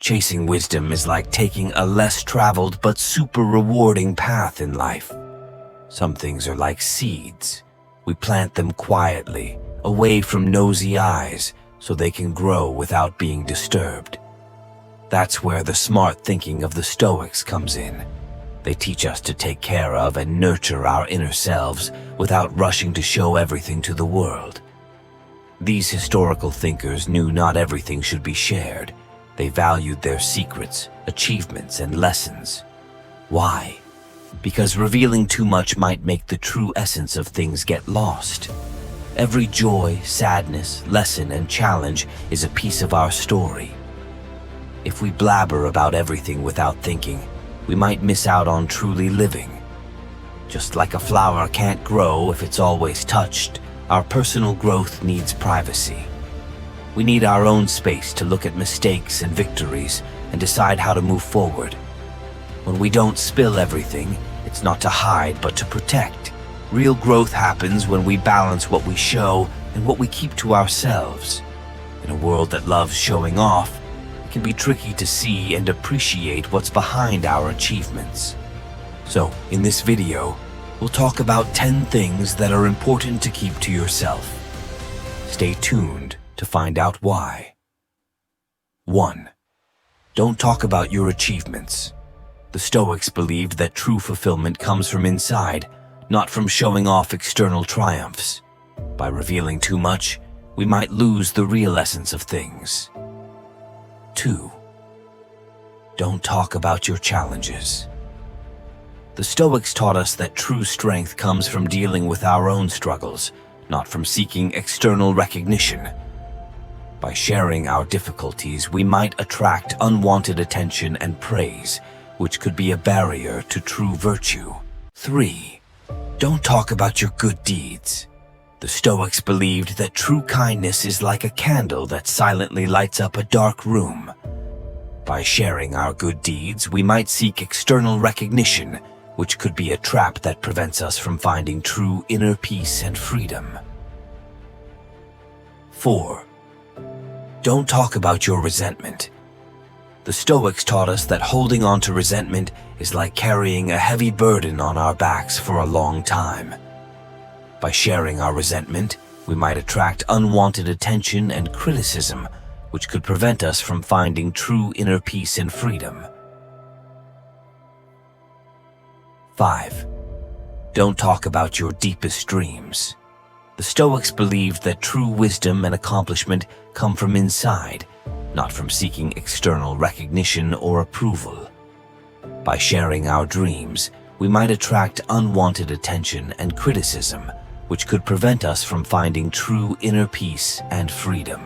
Chasing wisdom is like taking a less traveled but super rewarding path in life. Some things are like seeds. We plant them quietly, away from nosy eyes, so they can grow without being disturbed. That's where the smart thinking of the Stoics comes in. They teach us to take care of and nurture our inner selves without rushing to show everything to the world. These historical thinkers knew not everything should be shared. They valued their secrets, achievements, and lessons. Why? Because revealing too much might make the true essence of things get lost. Every joy, sadness, lesson, and challenge is a piece of our story. If we blabber about everything without thinking, we might miss out on truly living. Just like a flower can't grow if it's always touched, our personal growth needs privacy. We need our own space to look at mistakes and victories and decide how to move forward. When we don't spill everything, it's not to hide but to protect. Real growth happens when we balance what we show and what we keep to ourselves. In a world that loves showing off, it can be tricky to see and appreciate what's behind our achievements. So, in this video, we'll talk about 10 things that are important to keep to yourself. Stay tuned to find out why. 1. Don't talk about your achievements. The Stoics believed that true fulfillment comes from inside, not from showing off external triumphs. By revealing too much, we might lose the real essence of things. 2. Don't talk about your challenges. The Stoics taught us that true strength comes from dealing with our own struggles, not from seeking external recognition. By sharing our difficulties, we might attract unwanted attention and praise, which could be a barrier to true virtue. 3. Don't talk about your good deeds. The Stoics believed that true kindness is like a candle that silently lights up a dark room. By sharing our good deeds, we might seek external recognition, which could be a trap that prevents us from finding true inner peace and freedom. 4. Don't talk about your resentment. The Stoics taught us that holding on to resentment is like carrying a heavy burden on our backs for a long time. By sharing our resentment, we might attract unwanted attention and criticism, which could prevent us from finding true inner peace and freedom. 5. Don't talk about your deepest dreams. The Stoics believed that true wisdom and accomplishment come from inside, not from seeking external recognition or approval. By sharing our dreams, we might attract unwanted attention and criticism, which could prevent us from finding true inner peace and freedom.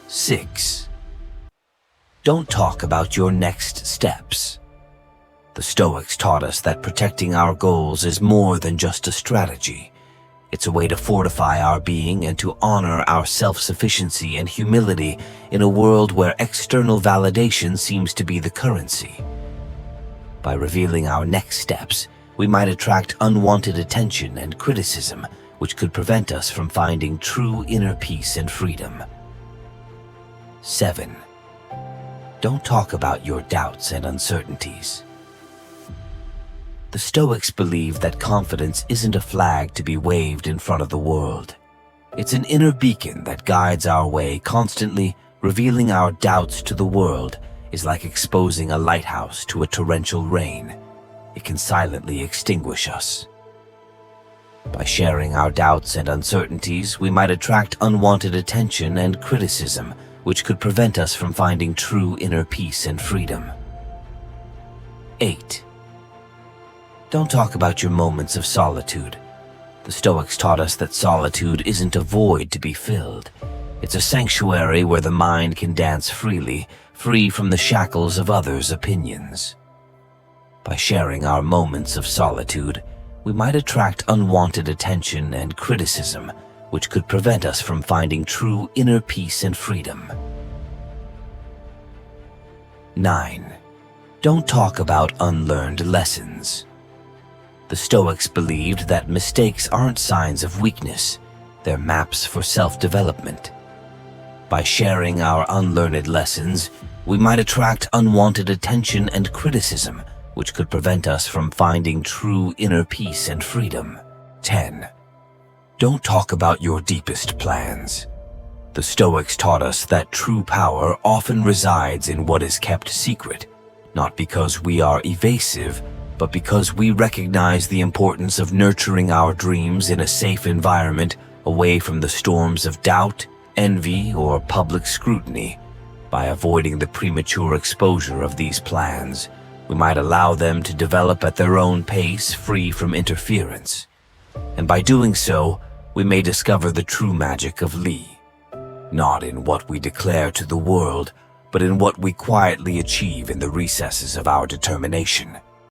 6. Don't talk about your next steps. The Stoics taught us that protecting our goals is more than just a strategy. It's a way to fortify our being and to honor our self-sufficiency and humility in a world where external validation seems to be the currency. By revealing our next steps, we might attract unwanted attention and criticism, which could prevent us from finding true inner peace and freedom. 7. Don't talk about your doubts and uncertainties. The Stoics believe that confidence isn't a flag to be waved in front of the world. It's an inner beacon that guides our way constantly. Revealing our doubts to the world is like exposing a lighthouse to a torrential rain. It can silently extinguish us. By sharing our doubts and uncertainties, we might attract unwanted attention and criticism, which could prevent us from finding true inner peace and freedom. 8. Don't talk about your moments of solitude. The Stoics taught us that solitude isn't a void to be filled. It's a sanctuary where the mind can dance freely, free from the shackles of others' opinions. By sharing our moments of solitude, we might attract unwanted attention and criticism, which could prevent us from finding true inner peace and freedom. 9. Don't talk about unlearned lessons. The Stoics believed that mistakes aren't signs of weakness, they're maps for self-development. By sharing our unlearned lessons, we might attract unwanted attention and criticism, which could prevent us from finding true inner peace and freedom. 10. Don't talk about your deepest plans. The Stoics taught us that true power often resides in what is kept secret, not because we are evasive, but because we recognize the importance of nurturing our dreams in a safe environment away from the storms of doubt, envy, or public scrutiny. By avoiding the premature exposure of these plans, we might allow them to develop at their own pace, free from interference. And by doing so, we may discover the true magic of Li, not in what we declare to the world, but in what we quietly achieve in the recesses of our determination.